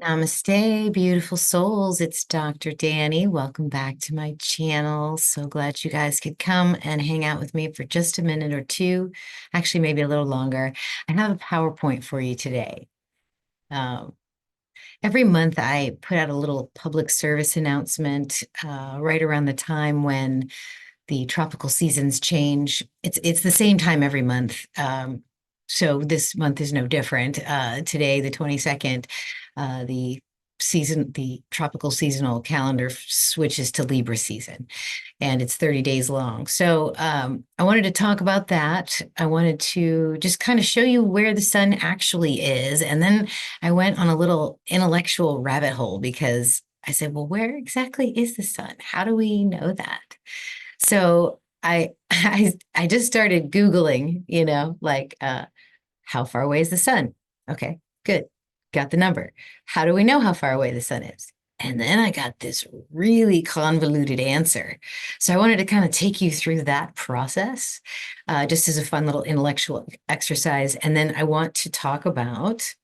Namaste, beautiful souls. It's Dr. Danny. Welcome back to my channel. So glad you guys could come and hang out with me for just a minute or two. Actually, maybe a little longer. I have a PowerPoint for you today. Um, every month, I put out a little public service announcement right around the time when the tropical seasons change. It's the same time every month. So this month is no different. Today, the 22nd, the tropical seasonal calendar switches to Libra season, and it's 30 days long. So I wanted to talk about that. I wanted to just kind of show you where the sun actually is. And then I went on a little intellectual rabbit hole because I said, well, where exactly is the sun? How do we know that? So I just started Googling, how far away is the sun? Okay, good. Got the number. How do we know how far away the sun is? And then I got this really convoluted answer. So I wanted to kind of take you through that process, just as a fun little intellectual exercise. And then I want to talk about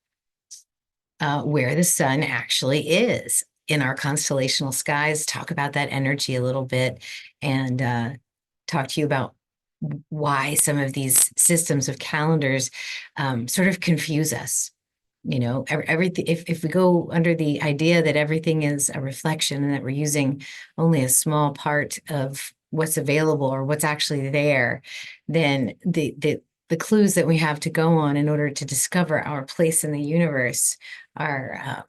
where the sun actually is in our constellational skies, talk about that energy a little bit, and talk to you about why some of these systems of calendars sort of confuse us. Everything, if we go under the idea that everything is a reflection and that we're using only a small part of what's available or what's actually there, then the clues that we have to go on in order to discover our place in the universe are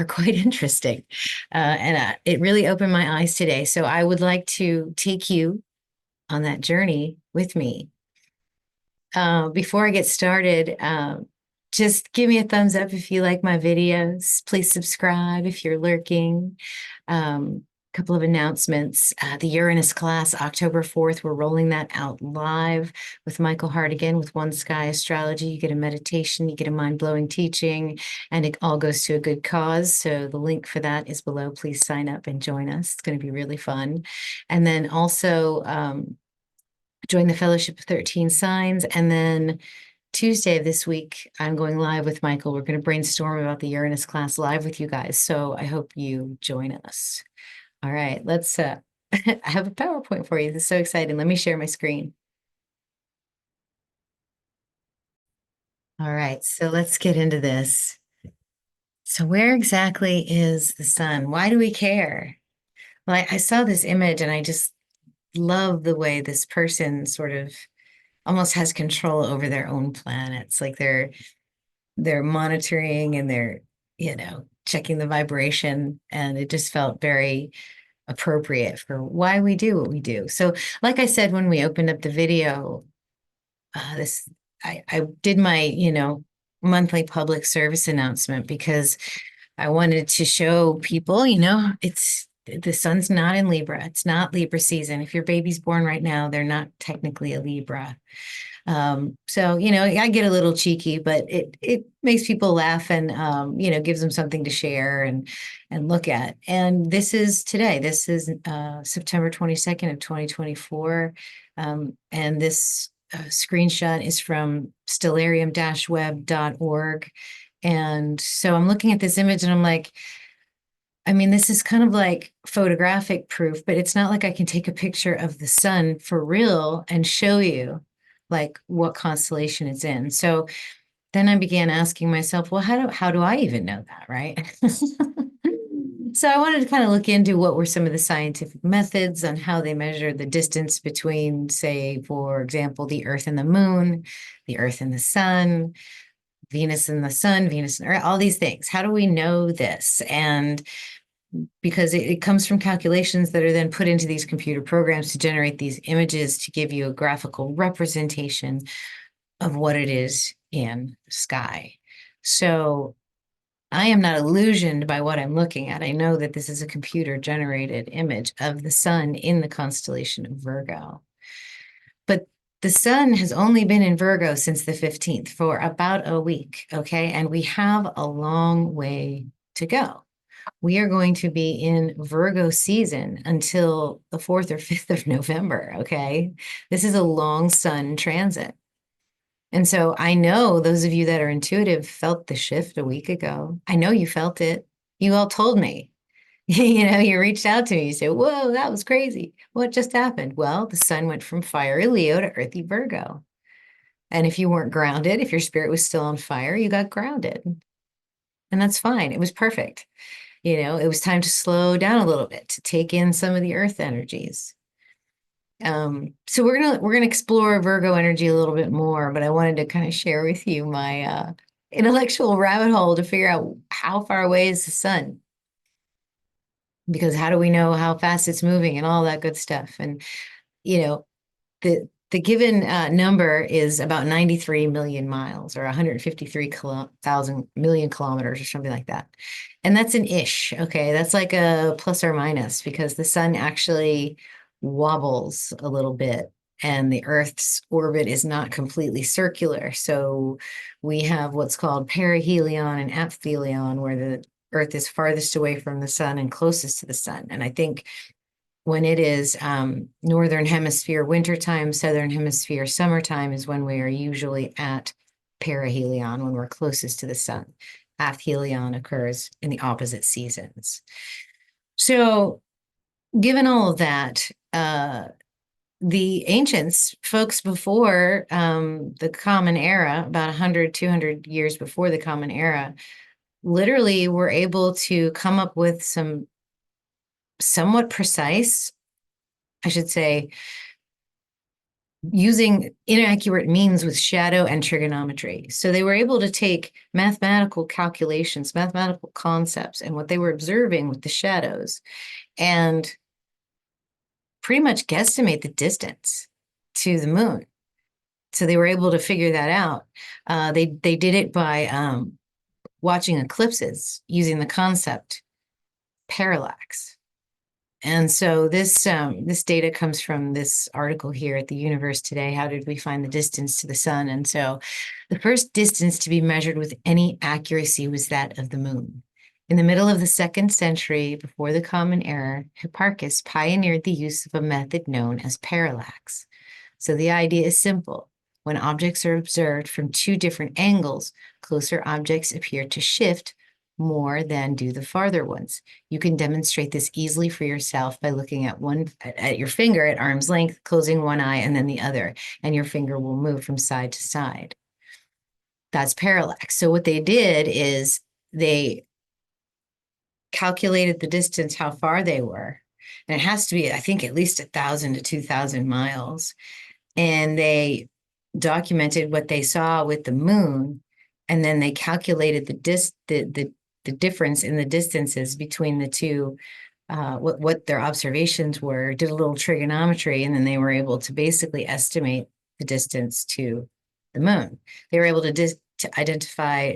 quite interesting. And it really opened my eyes today. So I would like to take you on that journey with me. Before I get started, just give me a thumbs up if you like my videos. Please subscribe if you're lurking. Couple of announcements. The Uranus class, October 4th, we're rolling that out live with Michael Hartigan with One Sky Astrology. You get a meditation, you get a mind-blowing teaching, and it all goes to a good cause. So the link for that is below. Please sign up and join us. It's going to be really fun. And then also join the Fellowship of 13 Signs. And then Tuesday of this week, I'm going live with Michael. We're going to brainstorm about the Uranus class live with you guys. So I hope you join us. All right, let's I have a PowerPoint for you. This is so exciting. Let me share my screen. All right, so let's get into this. So where exactly is the sun? Why do we care? Well, I saw this image and I just love the way this person sort of almost has control over their own planets. Like they're monitoring and they're, checking the vibration. And it just felt very appropriate for why we do what we do. So, like I said, when we opened up the video, this I did my, monthly public service announcement because I wanted to show people, it's the sun's not in Libra. It's not Libra season. If your baby's born right now, they're not technically a Libra. So, I get a little cheeky, but it makes people laugh and, gives them something to share and look at. And this is today. This is September 22nd of 2024. And this screenshot is from stellarium-web.org. And so I'm looking at this image and I'm like, I mean, this is kind of like photographic proof, but it's not like I can take a picture of the sun for real and show you like what constellation it's in. So then I began asking myself, well, how do I even know that, right? So I wanted to kind of look into what were some of the scientific methods on how they measure the distance between, say, for example, the Earth and the Moon, the Earth and the Sun, Venus and the Sun, Venus and Earth, all these things. How do we know this? And because it comes from calculations that are then put into these computer programs to generate these images to give you a graphical representation of what it is in sky. So I am not illusioned by what I'm looking at. I know that this is a computer generated image of the sun in the constellation of Virgo. But the sun has only been in Virgo since the 15th for about a week, okay? And we have a long way to go. We are going to be in Virgo season until the 4th or 5th of November, okay? This is a long sun transit. And so I know those of you that are intuitive felt the shift a week ago. I know you felt it. You all told me. You reached out to me. You said, whoa, that was crazy. What just happened? Well, the sun went from fiery Leo to earthy Virgo. And if you weren't grounded, if your spirit was still on fire, you got grounded. And that's fine. It was perfect. It was time to slow down a little bit, to take in some of the earth energies. So we're gonna explore Virgo energy a little bit more, but I wanted to kind of share with you my intellectual rabbit hole to figure out how far away is the sun, because how do we know how fast it's moving and all that good stuff? And you know, the given number is about 93 million miles, or 153,000 million kilometers, or something like that. And that's an ish. Okay, that's like a plus or minus, because the sun actually wobbles a little bit, and the Earth's orbit is not completely circular. So we have what's called perihelion and aphelion, where the Earth is farthest away from the sun and closest to the sun. And I think when it is northern hemisphere wintertime, southern hemisphere summertime is when we are usually at perihelion, when we're closest to the sun. Aphelion occurs in the opposite seasons. So, given all of that, the ancients, folks before the Common Era, about 100, 200 years before the Common Era, literally were able to come up with some somewhat precise, I should say, using inaccurate means with shadow and trigonometry. So they were able to take mathematical calculations, mathematical concepts, and what they were observing with the shadows, and pretty much guesstimate the distance to the moon. So they were able to figure that out. They did it by watching eclipses using the concept parallax. And so this data comes from this article here at the Universe Today. How did we find the distance to the sun? And so the first distance to be measured with any accuracy was that of the moon. In the middle of the 2nd century before the Common Era, Hipparchus pioneered the use of a method known as parallax. So the idea is simple. When objects are observed from two different angles, closer objects appear to shift more than do the farther ones. You can demonstrate this easily for yourself by looking at your finger at arm's length, closing one eye and then the other, and your finger will move from side to side. That's parallax. So what they did is they calculated the distance, how far they were. And it has to be, I think, at least 1,000 to 2,000 miles. And they documented what they saw with the moon, and then they calculated the difference in the distances between the two, what their observations were, did a little trigonometry, and then they were able to basically estimate the distance to the moon. They were able to identify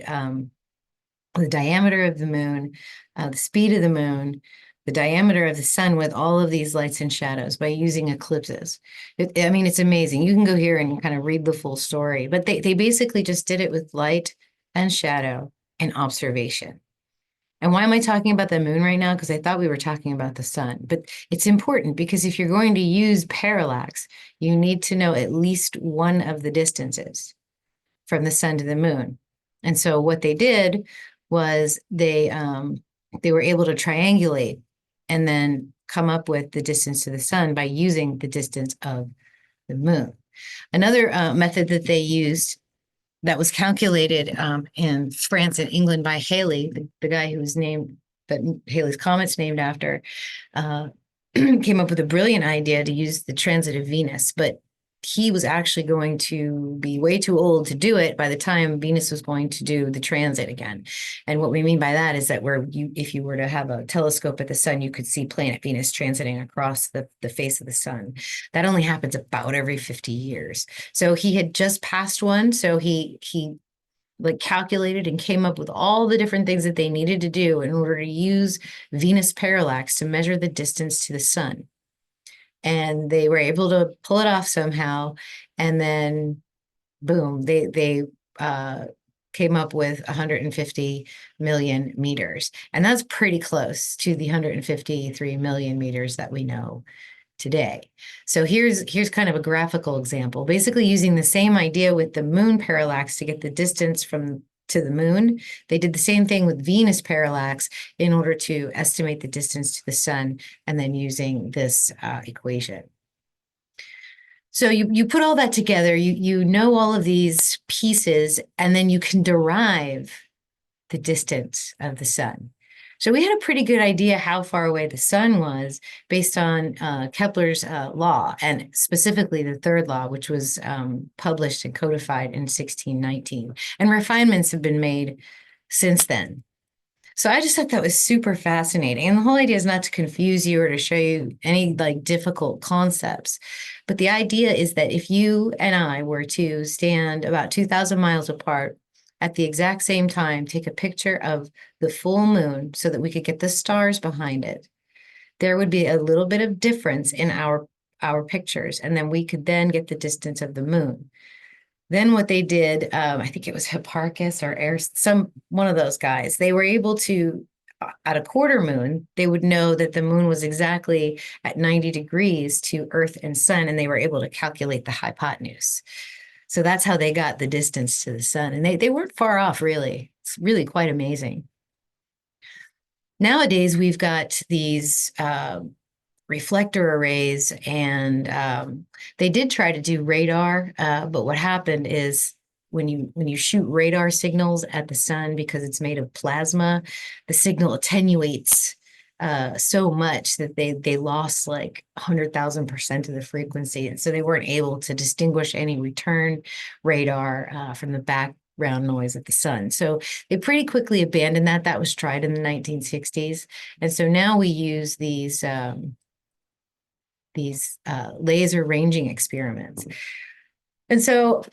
the diameter of the moon, the speed of the moon, the diameter of the sun, with all of these lights and shadows by using eclipses. I mean, it's amazing. You can go here and kind of read the full story, but they basically just did it with light and shadow and observation. And why am I talking about the moon right now? Because I thought we were talking about the sun, but it's important because if you're going to use parallax, you need to know at least one of the distances from the sun to the moon. And so what they did was they were able to triangulate and then come up with the distance to the sun by using the distance of the moon. Another method that they used that was calculated in France and England by Halley, the guy who was named, that Halley's Comet's named after, came up with a brilliant idea to use the transit of Venus, but he was actually going to be way too old to do it by the time Venus was going to do the transit again. And what we mean by that is that if you were to have a telescope at the sun, you could see planet Venus transiting across the face of the sun. That only happens about every 50 years. So he had just passed one. So he like calculated and came up with all the different things that they needed to do in order to use Venus parallax to measure the distance to the sun. And they were able to pull it off somehow. And then, boom, they came up with 150 million meters. And that's pretty close to the 153 million meters that we know today. So here's kind of a graphical example, basically using the same idea with the moon parallax to get the distance from to the moon. They did the same thing with Venus parallax in order to estimate the distance to the sun, and then using this equation. So you put all that together, you know all of these pieces, and then you can derive the distance of the sun. So we had a pretty good idea how far away the sun was based on Kepler's law, and specifically the third law, which was published and codified in 1619. And refinements have been made since then. So I just thought that was super fascinating. And the whole idea is not to confuse you or to show you any like difficult concepts. But the idea is that if you and I were to stand about 2,000 miles apart at the exact same time, take a picture of the full moon so that we could get the stars behind it, there would be a little bit of difference in our pictures. And then we could then get the distance of the moon. Then what they did, I think it was Hipparchus or one of those guys, they were able to, at a quarter moon, they would know that the moon was exactly at 90 degrees to Earth and sun, and they were able to calculate the hypotenuse. So that's how they got the distance to the sun. And they weren't far off, really. It's really quite amazing. Nowadays, we've got these reflector arrays, and they did try to do radar, but what happened is when you shoot radar signals at the sun, because it's made of plasma, the signal attenuates so much that they lost like 100,000% of the frequency, and so they weren't able to distinguish any return radar from the background noise at the sun. So they pretty quickly abandoned that. That was tried in the 1960s, and so now we use these laser ranging experiments. And so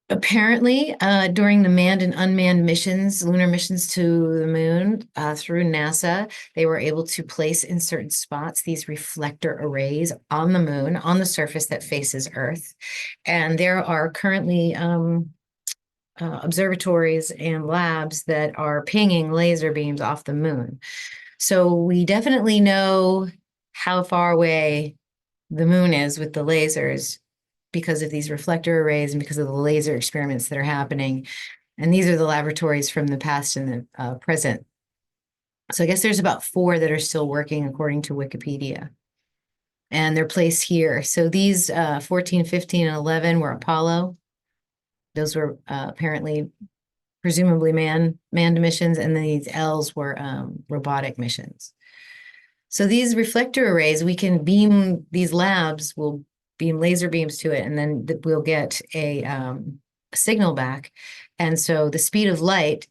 apparently during the manned and unmanned missions, lunar missions to the moon through NASA, they were able to place in certain spots these reflector arrays on the moon, on the surface that faces Earth. And there are currently observatories and labs that are pinging laser beams off the moon. So we definitely know how far away the moon is with the lasers because of these reflector arrays and because of the laser experiments that are happening. And these are the laboratories from the past and the present. So I guess there's about 4 that are still working according to Wikipedia. And they're placed here. So these 14, 15, and 11 were Apollo. Those were apparently, presumably manned missions. And then these L's were robotic missions. So these reflector arrays, we can beam, these labs will beam laser beams to it, and then we'll get a signal back. And so the speed of light,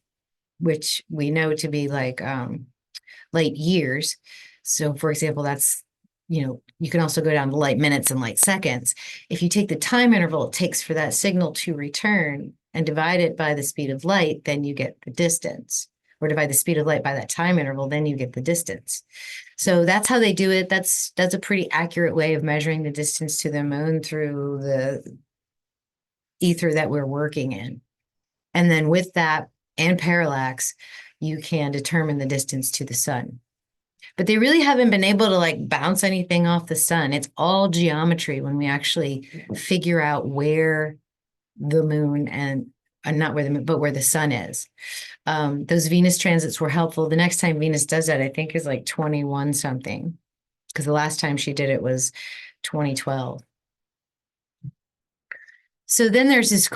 which we know to be like light years. So for example, that's, you can also go down to light minutes and light seconds. If you take the time interval it takes for that signal to return and divide it by the speed of light, then you get the distance. Or divide the speed of light by that time interval, then you get the distance. So that's how they do it. That's a pretty accurate way of measuring the distance to the moon through the ether that we're working in. And then with that and parallax, you can determine the distance to the sun. But they really haven't been able to like bounce anything off the sun. It's all geometry when we actually figure out where the moon and not where the moon, but where the sun is. Those Venus transits were helpful. The next time Venus does that, I think, is like 21 something, because the last time she did it was 2012. So then there's this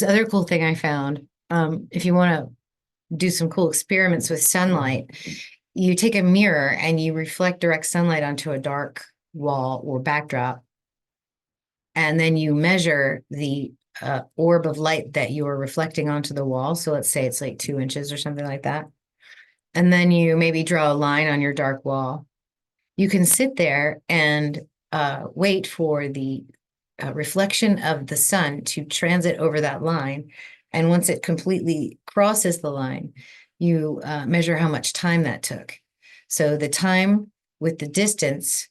other cool thing I found. If you want to do some cool experiments with sunlight, you take a mirror and you reflect direct sunlight onto a dark wall or backdrop, and then you measure the orb of light that you are reflecting onto the wall. So let's say it's like 2 inches or something like that. And then you maybe draw a line on your dark wall. You can sit there and wait for the reflection of the sun to transit over that line. And once it completely crosses the line, you measure how much time that took. So the time with the distance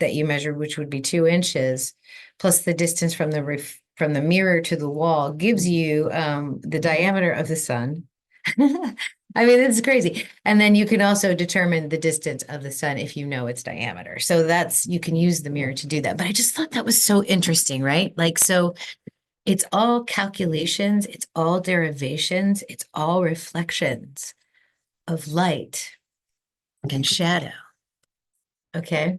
that you measured, which would be 2 inches, plus the distance from the mirror to the wall, gives you the diameter of the sun. I mean, it's crazy. And then you can also determine the distance of the sun if you know its diameter. So that's, you can use the mirror to do that. But I just thought that was so interesting, right? Like, so it's all calculations, it's all derivations, it's all reflections of light and shadow. Okay.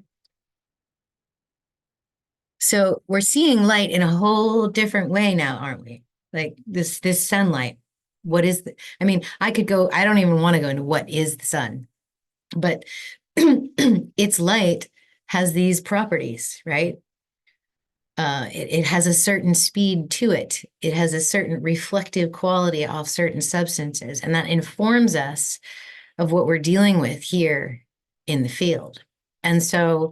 So we're seeing light in a whole different way now, aren't we? Like this sunlight. What is the, I mean, I could go, I don't even want to go into what is the sun, but its light has these properties, right? It has a certain speed to it. It has a certain reflective quality off certain substances, and that informs us of what we're dealing with here in the field. And so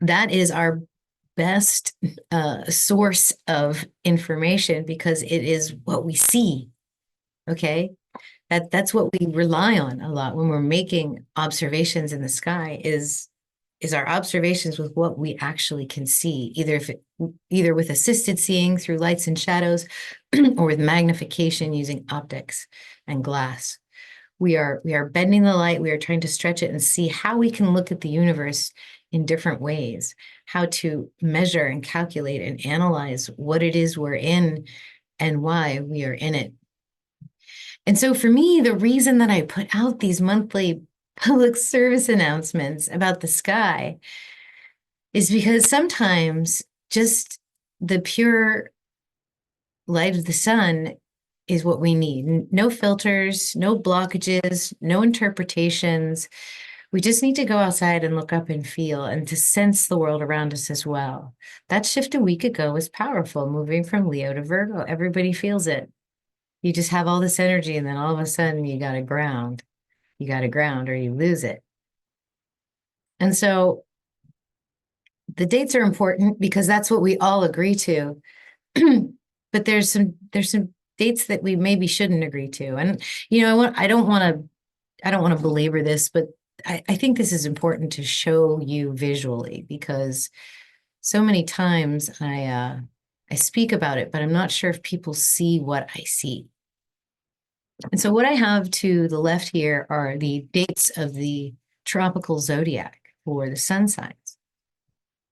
that is our best source of information because it is what we see. Okay. That's what we rely on a lot when we're making observations in the sky is our observations with what we actually can see, either with assisted seeing through lights and shadows or with magnification using optics and glass. We are bending the light, we are trying to stretch it and see how we can look at the universe in different ways, how to measure and calculate and analyze what it is we're in and why we are in it. And so for me, the reason that I put out these monthly public service announcements about the sky is because sometimes just the pure light of the sun is what we need. No filters, no blockages, no interpretations. We just need to go outside and look up and feel and to sense the world around us as well. That shift a week ago was powerful, moving from Leo to Virgo. Everybody feels it. You just have all this energy, and then all of a sudden you got to ground. You got to ground or you lose it. And so the dates are important because that's what we all agree to. But there's some dates that we maybe shouldn't agree to. And I don't want to belabor this, but I think this is important to show you visually because so many times I speak about it, but I'm not sure if people see what I see. And so what I have to the left here are the dates of the tropical zodiac for the sun signs.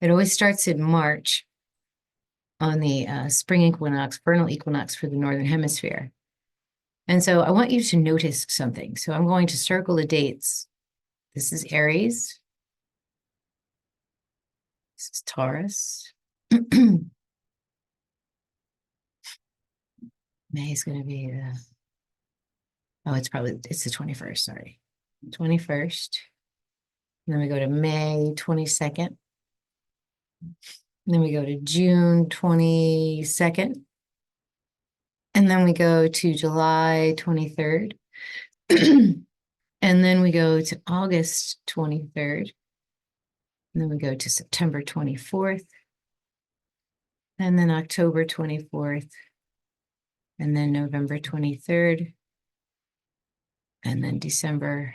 It always starts in March on the spring equinox, vernal equinox for the Northern Hemisphere. And so I want you to notice something. So I'm going to circle the dates. This is Aries. This is Taurus. May is going to be it's the 21st, sorry. 21st. And then we go to May 22nd. And then we go to June 22nd. And then we go to July 23rd. And then we go to August 23rd. And then we go to September 24th. And then October 24th. And then November 23rd. And then December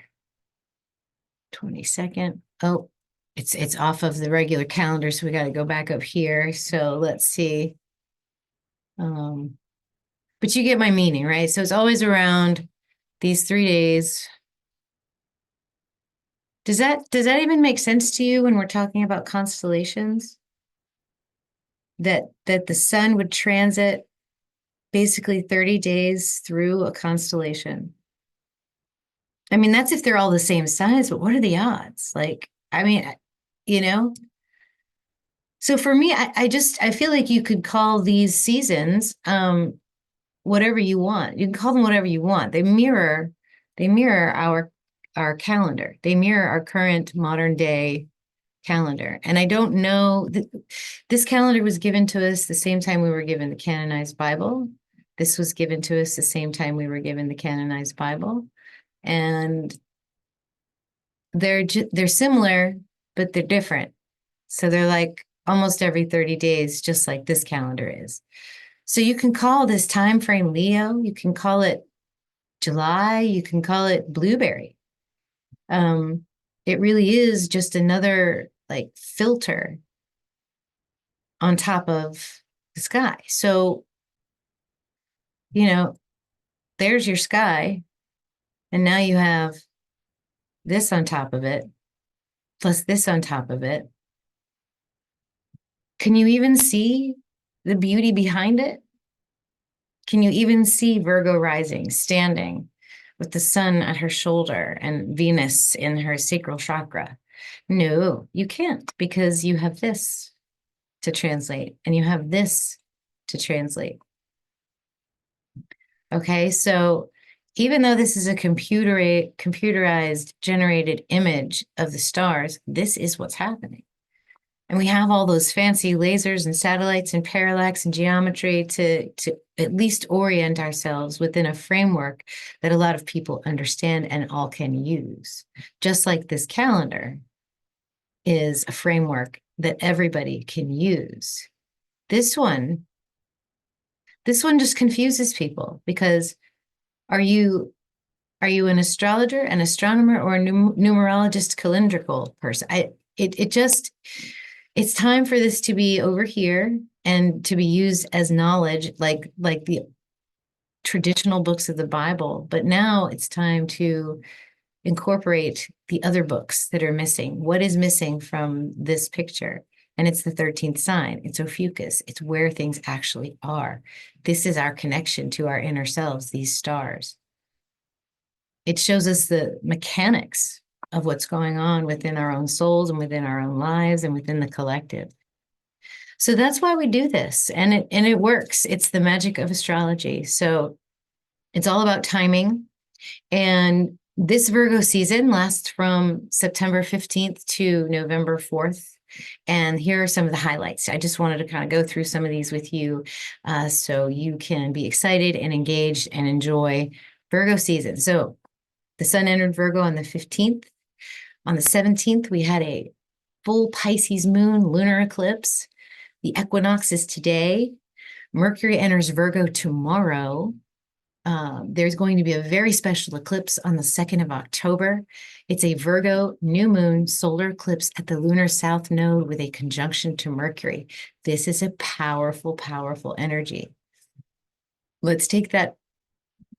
22nd. Oh, it's off of the regular calendar, so we got to go back up here. So let's see. But you get my meaning, right? So it's always around these 3 days. Does that even make sense to you when we're talking about constellations? That the sun would transit basically 30 days through a constellation. I mean, that's if they're all the same size, but what are the odds? Like, I mean, you know? So for me, I feel like you could call these seasons whatever you want. You can call them whatever you want. They mirror our calendar. They mirror our current modern day calendar. And I don't know, this calendar was given to us the same time we were given the canonized Bible. This was given to us the same time we were given the canonized Bible. And they're similar, but they're different. So they're like almost every 30 days, just like this calendar is. So you can call this time frame Leo, you can call it July, you can call it blueberry. It really is just another like filter on top of the sky. So, there's your sky. And now you have this on top of it, plus this on top of it. Can you even see the beauty behind it? Can you even see Virgo rising, standing with the sun at her shoulder and Venus in her sacral chakra? No, you can't, because you have this to translate and you have this to translate. Okay, so even though this is a computerized generated image of the stars, this is what's happening. And we have all those fancy lasers and satellites and parallax and geometry to at least orient ourselves within a framework that a lot of people understand and all can use. Just like this calendar is a framework that everybody can use. This one just confuses people because are you an astrologer, an astronomer, or a numerologist calendrical person? It's time for this to be over here and to be used as knowledge, like the traditional books of the Bible. But now it's time to incorporate the other books that are missing. What is missing from this picture? And it's the 13th sign. It's Ophiuchus. It's where things actually are. This is our connection to our inner selves, these stars. It shows us the mechanics of what's going on within our own souls and within our own lives and within the collective. So that's why we do this, and it works. It's the magic of astrology. So it's all about timing. And this Virgo season lasts from September 15th to November 4th. And here are some of the highlights. I just wanted to kind of go through some of these with you so you can be excited and engaged and enjoy Virgo season. So the sun entered Virgo on the 15th. On the 17th, we had a full Pisces moon lunar eclipse. The equinox is today. Mercury enters Virgo tomorrow. There's going to be a very special eclipse on the 2nd of October. It's a Virgo new moon solar eclipse at the lunar south node with a conjunction to Mercury. This is a powerful, powerful energy. Let's take that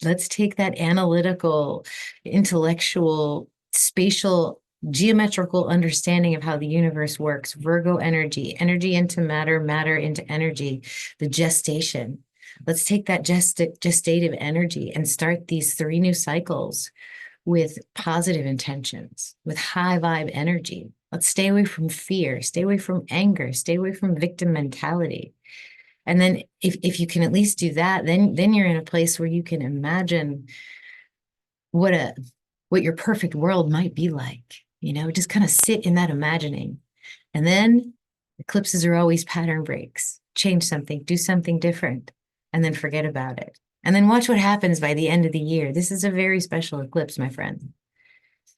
analytical, intellectual, spatial, geometrical understanding of how the universe works. Virgo energy into matter, matter into energy, the gestation. Let's take that gestative energy and start these 3 new cycles with positive intentions, with high vibe energy. Let's stay away from fear, stay away from anger, stay away from victim mentality. And then if you can at least do that, then you're in a place where you can imagine what your perfect world might be like, just kind of sit in that imagining. And then eclipses are always pattern breaks. Change something, do something different, and then forget about it. And then watch what happens by the end of the year. This is a very special eclipse, my friend.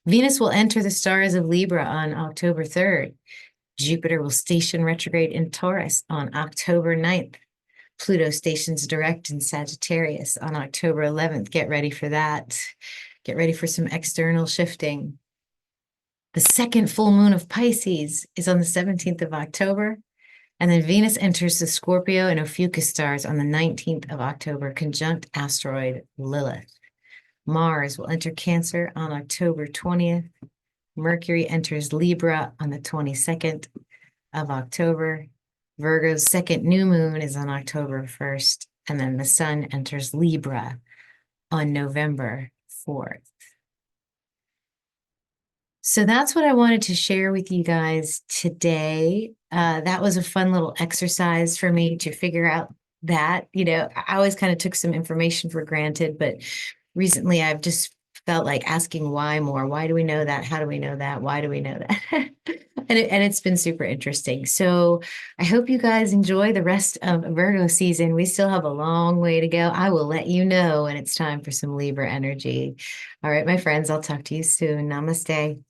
Venus will enter the stars of Libra on October 3rd. Jupiter will station retrograde in Taurus on October 9th. Pluto stations direct in Sagittarius on October 11th. Get ready for that. Get ready for some external shifting. The second full moon of Pisces is on the 17th of October. And then Venus enters the Scorpio and Ophiuchus stars on the 19th of October, conjunct asteroid Lilith. Mars will enter Cancer on October 20th. Mercury enters Libra on the 22nd of October. Virgo's second new moon is on October 1st. And then the sun enters Libra on November 4th. So that's what I wanted to share with you guys today. That was a fun little exercise for me to figure out that. I always kind of took some information for granted, but recently I've just felt like asking why more. Why do we know that? How do we know that? Why do we know that? And it's been super interesting. So I hope you guys enjoy the rest of Virgo season. We still have a long way to go. I will let you know when it's time for some Libra energy. All right, my friends, I'll talk to you soon. Namaste.